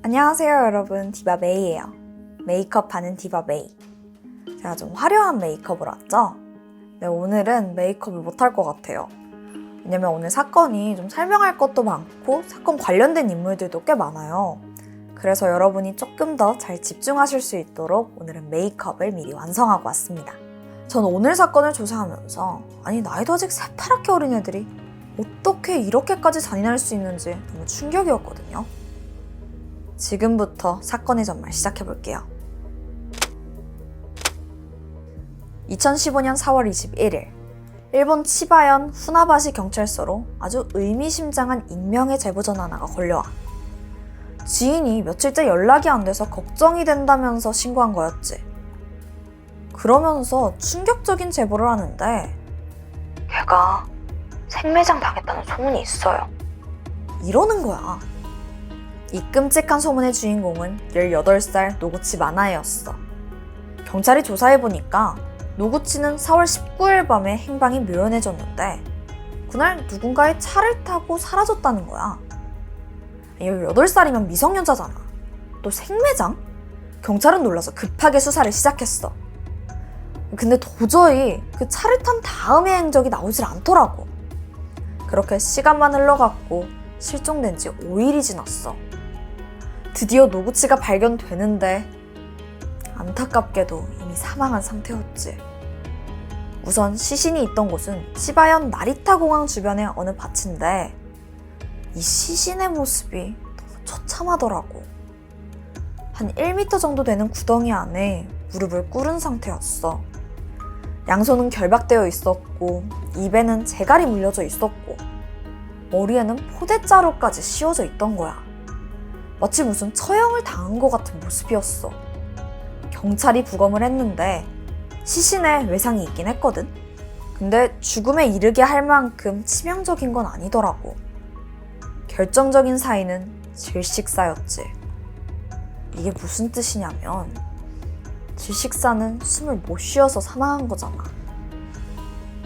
안녕하세요 여러분, 디바메이예요. 메이크업 하는 디바메이. 제가 좀 화려한 메이크업을 왔죠? 네, 오늘은 메이크업을 못할 것 같아요. 왜냐면 오늘 사건이 좀 설명할 것도 많고 사건 관련된 인물들도 꽤 많아요. 그래서 여러분이 조금 더 잘 집중하실 수 있도록 오늘은 메이크업을 미리 완성하고 왔습니다. 전 오늘 사건을 조사하면서 아니 나이도 아직 새파랗게 어린 애들이 어떻게 이렇게까지 잔인할 수 있는지 너무 충격이었거든요. 지금부터 사건의 전말 시작해볼게요. 2015년 4월 21일 일본 치바현 후나바시 경찰서로 아주 의미심장한 익명의 제보 전화가 걸려와. 지인이 며칠째 연락이 안 돼서 걱정이 된다면서 신고한 거였지. 그러면서 충격적인 제보를 하는데 걔가 생매장 당했다는 소문이 있어요. 이러는 거야. 이 끔찍한 소문의 주인공은 18살 노구치 마나에였어. 경찰이 조사해보니까 노구치는 4월 19일 밤에 행방이 묘연해졌는데 그날 누군가의 차를 타고 사라졌다는 거야. 18살이면 미성년자잖아. 또 생매장? 경찰은 놀라서 급하게 수사를 시작했어. 근데 도저히 그 차를 탄 다음의 행적이 나오질 않더라고. 그렇게 시간만 흘러갔고 실종된 지 5일이 지났어. 드디어 노구치가 발견되는데 안타깝게도 이미 사망한 상태였지. 우선 시신이 있던 곳은 치바현 나리타 공항 주변의 어느 밭인데 이 시신의 모습이 너무 처참하더라고. 한 1m 정도 되는 구덩이 안에 무릎을 꿇은 상태였어. 양손은 결박되어 있었고 입에는 재갈이 물려져 있었고 머리에는 포대자루까지 씌워져 있던 거야. 마치 무슨 처형을 당한 것 같은 모습이었어. 경찰이 부검을 했는데 시신에 외상이 있긴 했거든. 근데 죽음에 이르게 할 만큼 치명적인 건 아니더라고. 결정적인 사인은 질식사였지. 이게 무슨 뜻이냐면 질식사는 숨을 못 쉬어서 사망한 거잖아.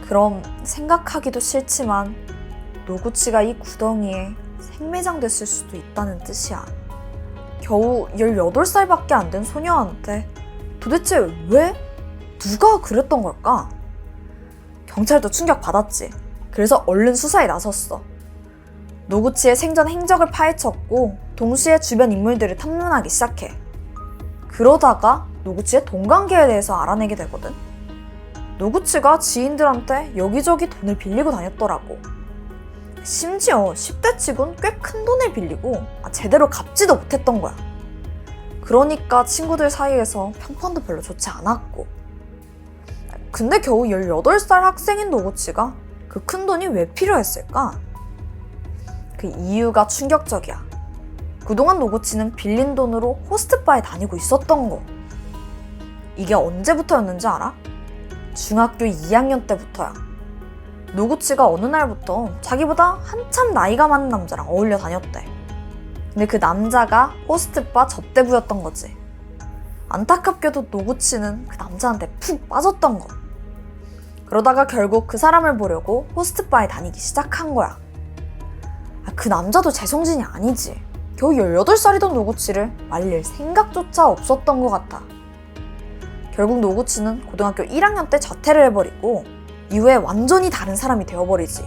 그럼 생각하기도 싫지만 노구치가 이 구덩이에 생매장됐을 수도 있다는 뜻이야. 겨우 18살밖에 안 된 소녀한테 도대체 왜? 누가 그랬던 걸까? 경찰도 충격받았지. 그래서 얼른 수사에 나섰어. 노구치의 생전 행적을 파헤쳤고 동시에 주변 인물들을 탐문하기 시작해. 그러다가 노구치의 돈 관계에 대해서 알아내게 되거든. 노구치가 지인들한테 여기저기 돈을 빌리고 다녔더라고. 심지어 10대 치곤 꽤 큰 돈을 빌리고 제대로 갚지도 못했던 거야. 그러니까 친구들 사이에서 평판도 별로 좋지 않았고. 근데 겨우 18살 학생인 노구치가 그 큰 돈이 왜 필요했을까? 그 이유가 충격적이야. 그동안 노구치는 빌린 돈으로 호스트바에 다니고 있었던 거. 이게 언제부터였는지 알아? 중학교 2학년 때부터야. 노구치가 어느 날부터 자기보다 한참 나이가 많은 남자랑 어울려 다녔대. 근데 그 남자가 호스트바 접대부였던 거지. 안타깝게도 노구치는 그 남자한테 푹 빠졌던 거. 그러다가 결국 그 사람을 보려고 호스트바에 다니기 시작한 거야. 그 남자도 제정신이 아니지. 겨우 18살이던 노구치를 말릴 생각조차 없었던 것 같아. 결국 노구치는 고등학교 1학년 때 자퇴를 해버리고 이후에 완전히 다른 사람이 되어버리지.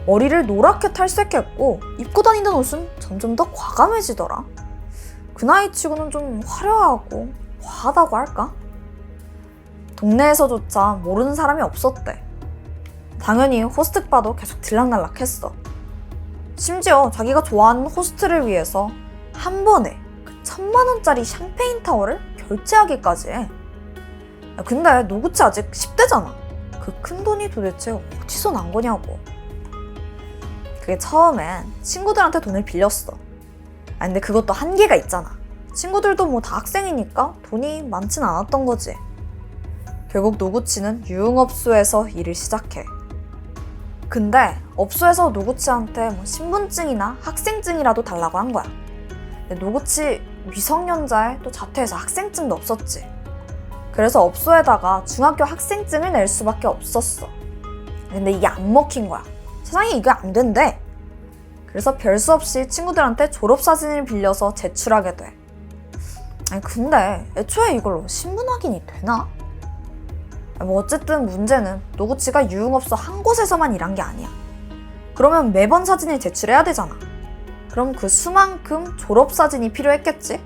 머리를 노랗게 탈색했고 입고 다니던 옷은 점점 더 과감해지더라. 그 나이 치고는 좀 화려하고 과하다고 할까? 동네에서조차 모르는 사람이 없었대. 당연히 호스트바도 계속 들락날락했어. 심지어 자기가 좋아하는 호스트를 위해서 한 번에 그 1000만원짜리 샴페인 타워를 결제하기까지 해. 근데 노구치 아직 10대잖아. 그 큰 돈이 도대체 어디서 난 거냐고. 그게 처음엔 친구들한테 돈을 빌렸어. 근데 그것도 한계가 있잖아. 친구들도 뭐 다 학생이니까 돈이 많진 않았던 거지. 결국 노구치는 유흥업소에서 일을 시작해. 근데 업소에서 노구치한테 뭐 신분증이나 학생증이라도 달라고 한 거야. 근데 노구치 미성년자에 또 자퇴해서 학생증도 없었지. 그래서 업소에다가 중학교 학생증을 낼 수밖에 없었어. 근데 이게 안 먹힌 거야. 세상에 이게 안 된대. 그래서 별 수 없이 친구들한테 졸업사진을 빌려서 제출하게 돼. 아니 근데 애초에 이걸로 신분 확인이 되나? 뭐 어쨌든 문제는 노구치가 유흥업소 한 곳에서만 일한 게 아니야. 그러면 매번 사진을 제출해야 되잖아. 그럼 그 수만큼 졸업사진이 필요했겠지?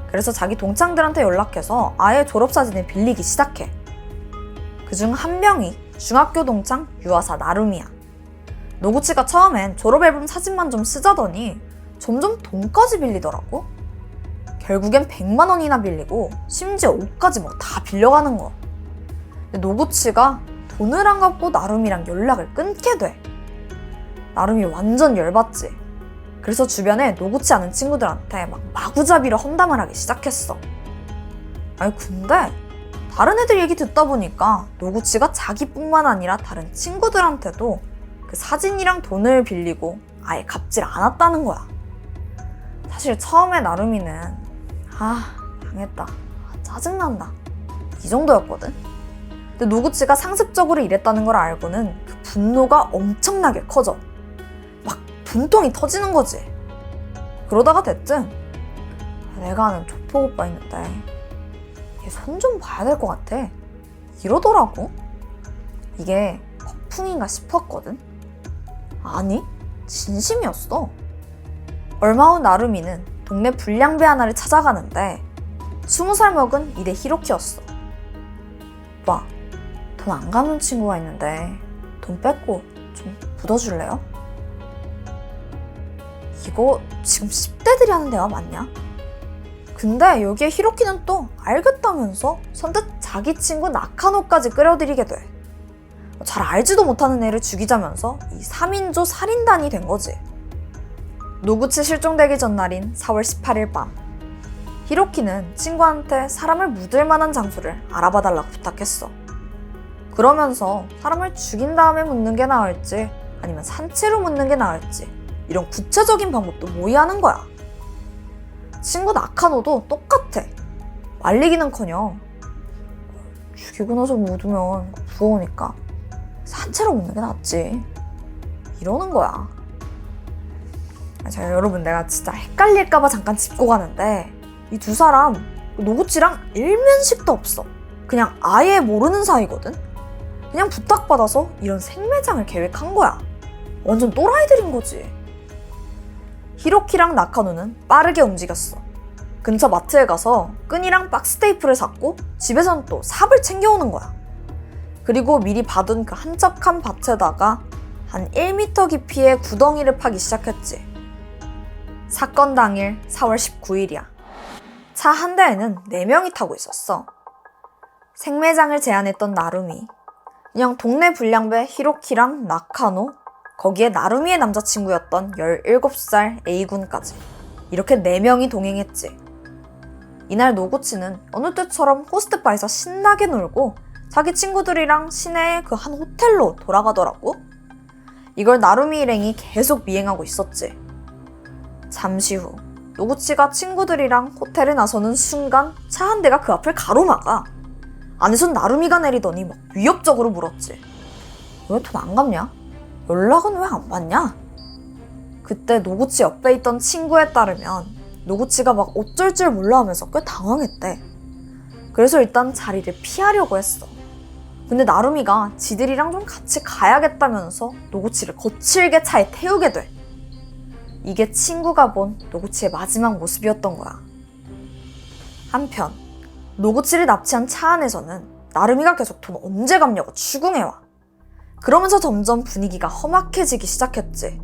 그래서 자기 동창들한테 연락해서 아예 졸업사진을 빌리기 시작해. 그중 한 명이 중학교 동창 유아사 나루미야. 노구치가 처음엔 졸업앨범 사진만 좀 쓰자더니 점점 돈까지 빌리더라고. 결국엔 100만 원이나 빌리고 심지어 옷까지 뭐 다 빌려가는 거. 근데 노구치가 돈을 안 갚고 나루미랑 연락을 끊게 돼. 나루미 완전 열받지. 그래서 주변에 노구치 아는 친구들한테 막 마구잡이로 험담을 하기 시작했어. 아니 근데 다른 애들 얘기 듣다 보니까 노구치가 자기뿐만 아니라 다른 친구들한테도 그 사진이랑 돈을 빌리고 아예 갚질 않았다는 거야. 사실 처음에 나루미는 당했다, 짜증난다 이 정도였거든. 근데 노구치가 상습적으로 이랬다는 걸 알고는 그 분노가 엄청나게 커져. 막 분통이 터지는 거지. 그러다가 대뜸 내가 아는 조폭 오빠 있는데 얘 손 좀 봐야 될 것 같아 이러더라고. 이게 거풍인가 싶었거든. 아니 진심이었어. 얼마 후 나루미는 동네 불량배 하나를 찾아가는데 20살 먹은 이대 히로키였어. 오빠 돈 안 갚는 친구가 있는데 돈 뺏고 좀 묻어줄래요? 이거 지금 10대들이 하는 대화 맞냐? 근데 여기에 히로키는 또 알겠다면서 선뜻 자기 친구 나카노까지 끌어들이게 돼. 잘 알지도 못하는 애를 죽이자면서 이 3인조 살인단이 된 거지. 노구치 실종되기 전날인 4월 18일 밤, 히로키는 친구한테 사람을 묻을 만한 장소를 알아봐달라고 부탁했어. 그러면서 사람을 죽인 다음에 묻는 게 나을지 아니면 산채로 묻는 게 나을지 이런 구체적인 방법도 모의하는 거야. 친구 나카노도 똑같아. 말리기는커녕 죽이고 나서 묻으면 부러우니까 산채로 묻는 게 낫지 이러는 거야. 자, 여러분 내가 진짜 헷갈릴까봐 잠깐 짚고 가는데 이 두 사람 노구치랑 일면식도 없어. 그냥 아예 모르는 사이거든. 그냥 부탁받아서 이런 생매장을 계획한 거야. 완전 또라이들인 거지. 히로키랑 나카노는 빠르게 움직였어. 근처 마트에 가서 끈이랑 박스 테이프를 샀고 집에선 또 삽을 챙겨오는 거야. 그리고 미리 봐둔 그 한적한 밭에다가 한 1m 깊이의 구덩이를 파기 시작했지. 사건 당일 4월 19일이야. 차 한 대에는 4명이 타고 있었어. 생매장을 제안했던 나루미, 그냥 동네 불량배 히로키랑 나카노, 거기에 나루미의 남자친구였던 17살 A군까지 이렇게 4명이 동행했지. 이날 노구치는 어느 때처럼 호스트바에서 신나게 놀고 자기 친구들이랑 시내의 그 한 호텔로 돌아가더라고. 이걸 나루미 일행이 계속 미행하고 있었지. 잠시 후 노구치가 친구들이랑 호텔에 나서는 순간 차 한 대가 그 앞을 가로막아. 안에선 나루미가 내리더니 막 위협적으로 물었지. 왜 돈 안 갚냐? 연락은 왜 안 받냐? 그때 노구치 옆에 있던 친구에 따르면 노구치가 막 어쩔 줄 몰라 하면서 꽤 당황했대. 그래서 일단 자리를 피하려고 했어. 근데 나루미가 지들이랑 좀 같이 가야겠다면서 노구치를 거칠게 차에 태우게 돼. 이게 친구가 본 노구치의 마지막 모습이었던 거야. 한편 노구치를 납치한 차 안에서는 나루미가 계속 돈 언제 갚냐고 추궁해와. 그러면서 점점 분위기가 험악해지기 시작했지.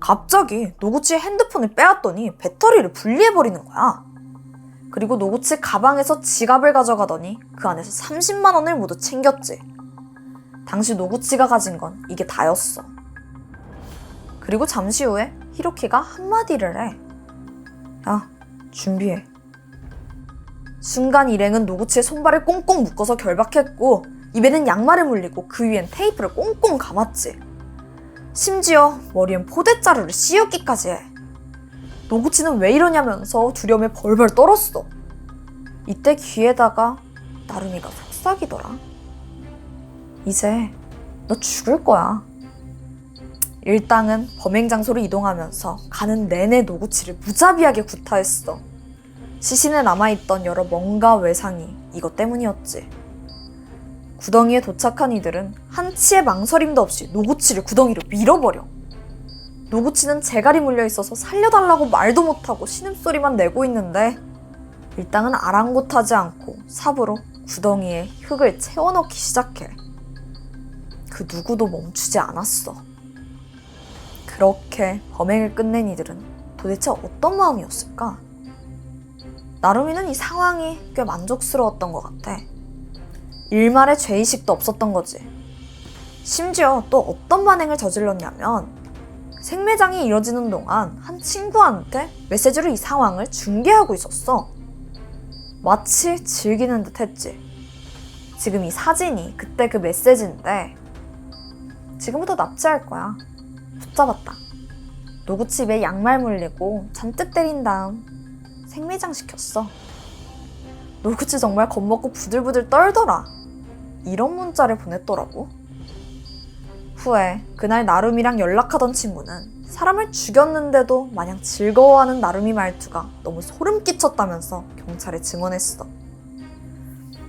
갑자기 노구치의 핸드폰을 빼앗더니 배터리를 분리해버리는 거야. 그리고 노구치 가방에서 지갑을 가져가더니 그 안에서 30만 원을 모두 챙겼지. 당시 노구치가 가진 건 이게 다였어. 그리고 잠시 후에 히로키가 한마디를 해. 야, 준비해. 순간 일행은 노구치의 손발을 꽁꽁 묶어서 결박했고 입에는 양말을 물리고 그 위엔 테이프를 꽁꽁 감았지. 심지어 머리엔 포대자루를 씌우기까지 해. 노구치는 왜 이러냐면서 두려움에 벌벌 떨었어. 이때 귀에다가 나루미가 속삭이더라. 이제 너 죽을 거야. 일당은 범행 장소로 이동하면서 가는 내내 노구치를 무자비하게 구타했어. 시신에 남아있던 여러 뭔가 외상이 이것 때문이었지. 구덩이에 도착한 이들은 한치의 망설임도 없이 노구치를 구덩이로 밀어버려. 노구치는 재갈이 물려있어서 살려달라고 말도 못하고 신음소리만 내고 있는데 일당은 아랑곳하지 않고 삽으로 구덩이에 흙을 채워넣기 시작해. 그 누구도 멈추지 않았어. 그렇게 범행을 끝낸 이들은 도대체 어떤 마음이었을까? 나루미는 이 상황이 꽤 만족스러웠던 것 같아. 일말의 죄의식도 없었던 거지. 심지어 또 어떤 만행을 저질렀냐면 생매장이 이뤄지는 동안 한 친구한테 메시지로 이 상황을 중계하고 있었어. 마치 즐기는 듯 했지. 지금 이 사진이 그때 그 메시지인데 지금부터 납치할 거야. 붙잡았다. 노구치 입에 양말 물리고 잔뜩 때린 다음 생매장 시켰어. 노구치 정말 겁먹고 부들부들 떨더라. 이런 문자를 보냈더라고. 후에 그날 나루미랑 연락하던 친구는 사람을 죽였는데도 마냥 즐거워하는 나루미 말투가 너무 소름 끼쳤다면서 경찰에 증언했어.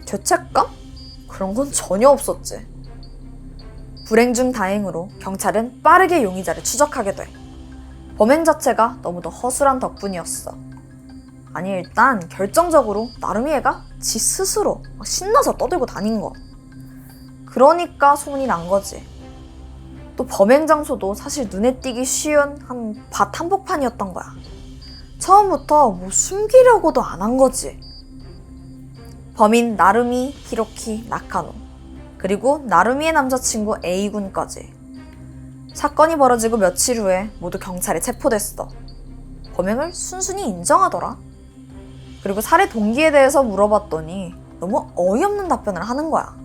죄책감? 그런 건 전혀 없었지. 불행 중 다행으로 경찰은 빠르게 용의자를 추적하게 돼. 범행 자체가 너무도 허술한 덕분이었어. 아니 일단 결정적으로 나루미 애가 지 스스로 신나서 떠들고 다닌 거. 그러니까 소문이 난 거지. 또 범행 장소도 사실 눈에 띄기 쉬운 한 밭 한복판이었던 거야. 처음부터 뭐 숨기려고도 안 한 거지. 범인 나루미 히로키 나카노 그리고 나루미의 남자친구 A군까지. 사건이 벌어지고 며칠 후에 모두 경찰에 체포됐어. 범행을 순순히 인정하더라. 그리고 살해 동기에 대해서 물어봤더니 너무 어이없는 답변을 하는 거야.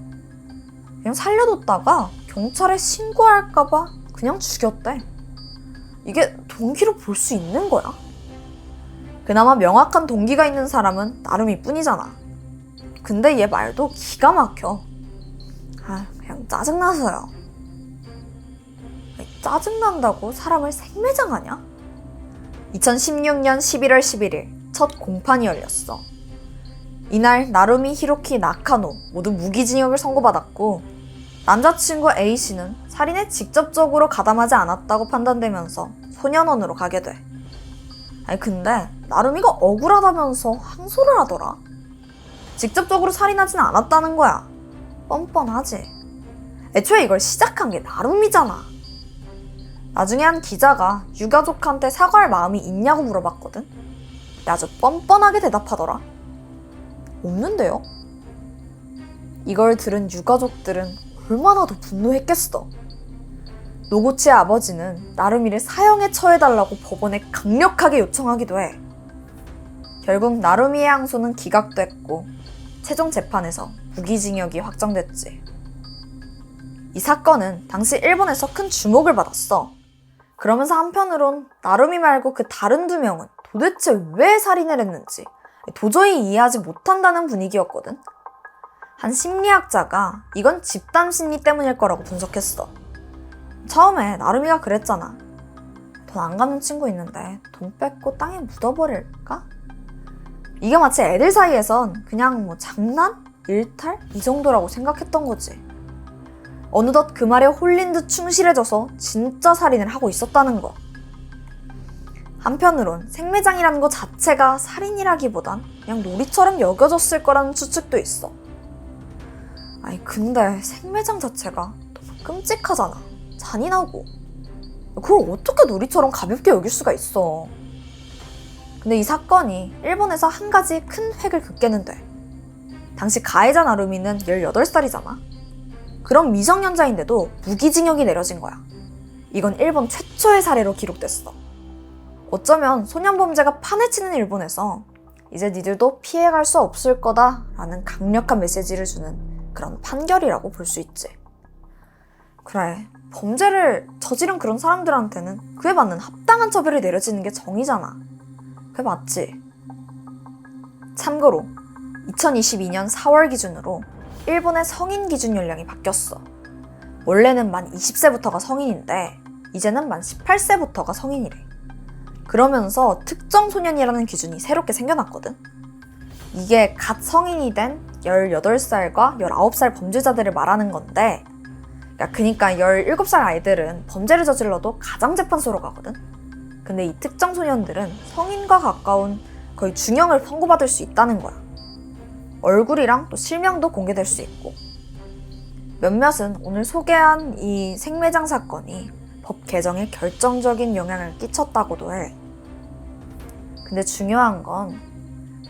그냥 살려뒀다가 경찰에 신고할까봐 그냥 죽였대. 이게 동기로 볼 수 있는 거야? 그나마 명확한 동기가 있는 사람은 나루미 뿐이잖아. 근데 얘 말도 기가 막혀. 그냥 짜증나서요. 짜증난다고 사람을 생매장하냐? 2016년 11월 11일 첫 공판이 열렸어. 이날 나루미 히로키 나카노 모두 무기징역을 선고받았고 남자친구 A씨는 살인에 직접적으로 가담하지 않았다고 판단되면서 소년원으로 가게 돼. 근데 나루미가 억울하다면서 항소를 하더라. 직접적으로 살인하진 않았다는 거야. 뻔뻔하지. 애초에 이걸 시작한 게 나루미잖아. 나중에 한 기자가 유가족한테 사과할 마음이 있냐고 물어봤거든. 아주 뻔뻔하게 대답하더라. 없는데요? 이걸 들은 유가족들은 얼마나 더 분노했겠어. 노구치의 아버지는 나루미를 사형에 처해달라고 법원에 강력하게 요청하기도 해. 결국 나루미의 항소는 기각됐고 최종 재판에서 무기징역이 확정됐지. 이 사건은 당시 일본에서 큰 주목을 받았어. 그러면서 한편으론 나루미 말고 그 다른 두 명은 도대체 왜 살인을 했는지 도저히 이해하지 못한다는 분위기였거든. 한 심리학자가 이건 집단 심리 때문일 거라고 분석했어. 처음에 나루미가 그랬잖아. 돈 안 갚는 친구 있는데 돈 뺏고 땅에 묻어버릴까? 이게 마치 애들 사이에선 그냥 뭐 장난? 일탈? 이 정도라고 생각했던 거지. 어느덧 그 말에 홀린 듯 충실해져서 진짜 살인을 하고 있었다는 거. 한편으론 생매장이라는 것 자체가 살인이라기보단 그냥 놀이처럼 여겨졌을 거라는 추측도 있어. 근데 생매장 자체가 너무 끔찍하잖아. 잔인하고. 그걸 어떻게 놀이처럼 가볍게 여길 수가 있어. 근데 이 사건이 일본에서 한 가지 큰 획을 긋게는 돼. 당시 가해자 나루미는 18살이잖아. 그런 미성년자인데도 무기징역이 내려진 거야. 이건 일본 최초의 사례로 기록됐어. 어쩌면 소년범죄가 판을 치는 일본에서 이제 니들도 피해갈 수 없을 거다라는 강력한 메시지를 주는 그런 판결이라고 볼 수 있지. 그래, 범죄를 저지른 그런 사람들한테는 그에 맞는 합당한 처벌이 내려지는 게 정의잖아. 그게 맞지? 참고로 2022년 4월 기준으로 일본의 성인 기준 연령이 바뀌었어. 원래는 만 20세부터가 성인인데 이제는 만 18세부터가 성인이래. 그러면서 특정 소년이라는 기준이 새롭게 생겨났거든. 이게 갓 성인이 된 18살과 19살 범죄자들을 말하는 건데, 그러니까 17살 아이들은 범죄를 저질러도 가장재판소로 가거든. 근데 이 특정 소년들은 성인과 가까운 거의 중형을 선고받을 수 있다는 거야. 얼굴이랑 또 실명도 공개될 수 있고. 몇몇은 오늘 소개한 이 생매장 사건이 법 개정에 결정적인 영향을 끼쳤다고도 해. 근데 중요한 건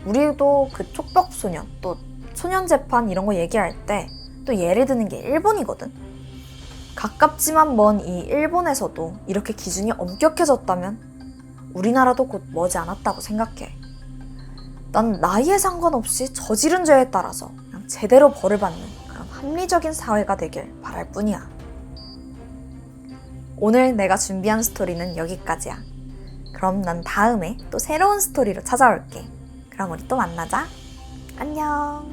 우리도 그 촉법 소년, 또 소년 재판 이런 거 얘기할 때 또 예를 드는 게 일본이거든. 가깝지만 먼 이 일본에서도 이렇게 기준이 엄격해졌다면 우리나라도 곧 머지않았다고 생각해. 난 나이에 상관없이 저지른 죄에 따라서 그냥 제대로 벌을 받는 그런 합리적인 사회가 되길 바랄 뿐이야. 오늘 내가 준비한 스토리는 여기까지야. 그럼 난 다음에 또 새로운 스토리로 찾아올게. 그럼 우리 또 만나자. 안녕.